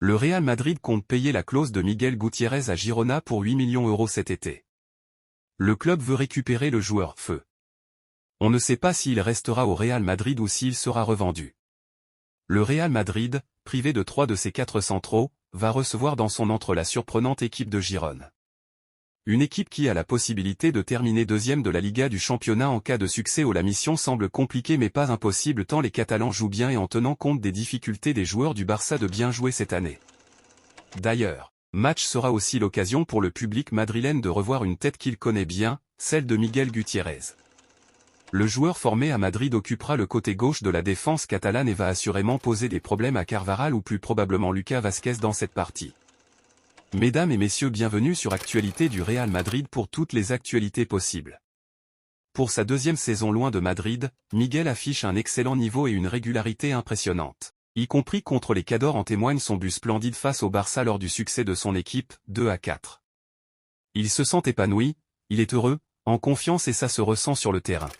Le Real Madrid compte payer la clause de Miguel Gutiérrez à Girona pour 8 millions € cet été. Le club veut récupérer le joueur feu. On ne sait pas s'il restera au Real Madrid ou s'il sera revendu. Le Real Madrid, privé de 3 de ses 4 centraux, va recevoir dans son antre la surprenante équipe de Girone. Une équipe qui a la possibilité de terminer deuxième de la Liga du championnat en cas de succès où la mission semble compliquée mais pas impossible tant les Catalans jouent bien et en tenant compte des difficultés des joueurs du Barça de bien jouer cette année. D'ailleurs, match sera aussi l'occasion pour le public madrilène de revoir une tête qu'il connaît bien, celle de Miguel Gutiérrez. Le joueur formé à Madrid occupera le côté gauche de la défense catalane et va assurément poser des problèmes à Carvajal ou plus probablement Lucas Vázquez dans cette partie. Mesdames et messieurs, bienvenue sur Actualité du Real Madrid pour toutes les actualités possibles. Pour sa deuxième saison loin de Madrid, Miguel affiche un excellent niveau et une régularité impressionnante. Y compris contre les Cadors, en témoigne son but splendide face au Barça lors du succès de son équipe, 2-4. Il se sent épanoui, il est heureux, en confiance et ça se ressent sur le terrain.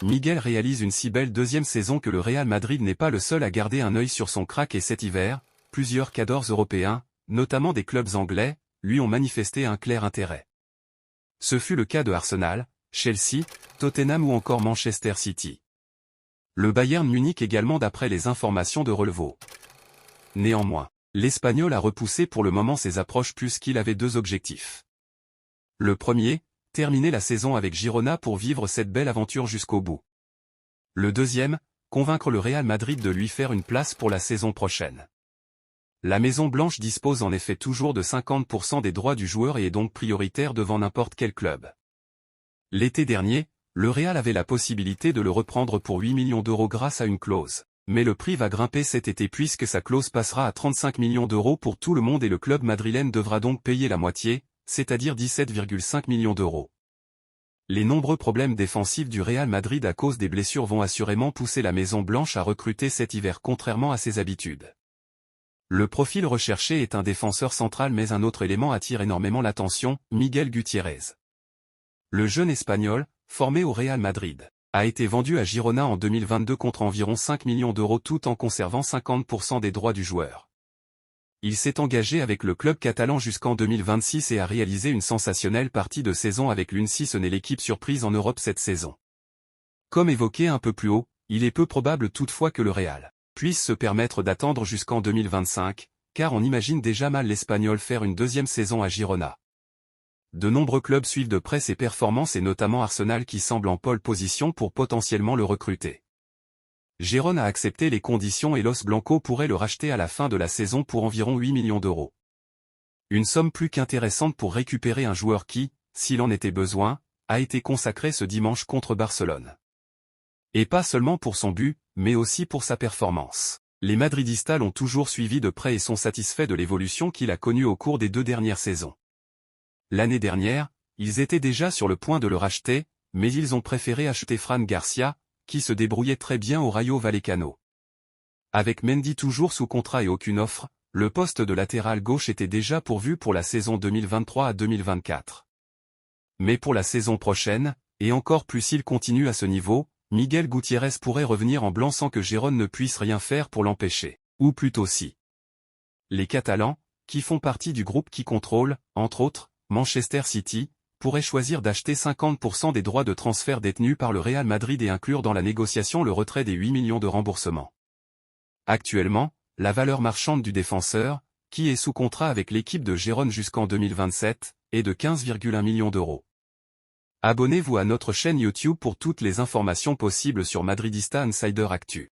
Miguel réalise une si belle deuxième saison que le Real Madrid n'est pas le seul à garder un œil sur son crack et cet hiver, plusieurs cadors européens, notamment des clubs anglais, lui ont manifesté un clair intérêt. Ce fut le cas de Arsenal, Chelsea, Tottenham ou encore Manchester City. Le Bayern Munich également d'après les informations de Relevo. Néanmoins, l'Espagnol a repoussé pour le moment ses approches puisqu'il avait 2 objectifs. Le premier, terminer la saison avec Girona pour vivre cette belle aventure jusqu'au bout. Le deuxième, convaincre le Real Madrid de lui faire une place pour la saison prochaine. La Maison Blanche dispose en effet toujours de 50% des droits du joueur et est donc prioritaire devant n'importe quel club. L'été dernier, le Real avait la possibilité de le reprendre pour 8 millions € grâce à une clause, mais le prix va grimper cet été puisque sa clause passera à 35 millions € pour tout le monde et le club madrilène devra donc payer la moitié, c'est-à-dire 17,5 millions €. Les nombreux problèmes défensifs du Real Madrid à cause des blessures vont assurément pousser la Maison Blanche à recruter cet hiver contrairement à ses habitudes. Le profil recherché est un défenseur central mais un autre élément attire énormément l'attention, Miguel Gutiérrez. Le jeune Espagnol, formé au Real Madrid, a été vendu à Girona en 2022 contre environ 5 millions € tout en conservant 50% des droits du joueur. Il s'est engagé avec le club catalan jusqu'en 2026 et a réalisé une sensationnelle partie de saison avec l'UNCI. Ce n'est l'équipe surprise en Europe cette saison. Comme évoqué un peu plus haut, il est peu probable toutefois que le Real puisse se permettre d'attendre jusqu'en 2025, car on imagine déjà mal l'Espagnol faire une deuxième saison à Girona. De nombreux clubs suivent de près ses performances et notamment Arsenal qui semble en pole position pour potentiellement le recruter. Gérone a accepté les conditions et Los Blancos pourrait le racheter à la fin de la saison pour environ 8 millions €. Une somme plus qu'intéressante pour récupérer un joueur qui, s'il en était besoin, a été consacré ce dimanche contre Barcelone. Et pas seulement pour son but, mais aussi pour sa performance. Les Madridistas l'ont toujours suivi de près et sont satisfaits de l'évolution qu'il a connue au cours des 2 dernières saisons. L'année dernière, ils étaient déjà sur le point de le racheter, mais ils ont préféré acheter Fran Garcia, qui se débrouillait très bien au Rayo Vallecano. Avec Mendy toujours sous contrat et aucune offre, le poste de latéral gauche était déjà pourvu pour la saison 2023 à 2024. Mais pour la saison prochaine, et encore plus s'il continue à ce niveau, Miguel Gutiérrez pourrait revenir en blanc sans que Gérone ne puisse rien faire pour l'empêcher, ou plutôt si. Les Catalans, qui font partie du groupe qui contrôle, entre autres, Manchester City, pourrait choisir d'acheter 50% des droits de transfert détenus par le Real Madrid et inclure dans la négociation le retrait des 8 millions de remboursement. Actuellement, la valeur marchande du défenseur, qui est sous contrat avec l'équipe de Gérone jusqu'en 2027, est de 15,1 millions €. Abonnez-vous à notre chaîne YouTube pour toutes les informations possibles sur Madridista Insider Actu.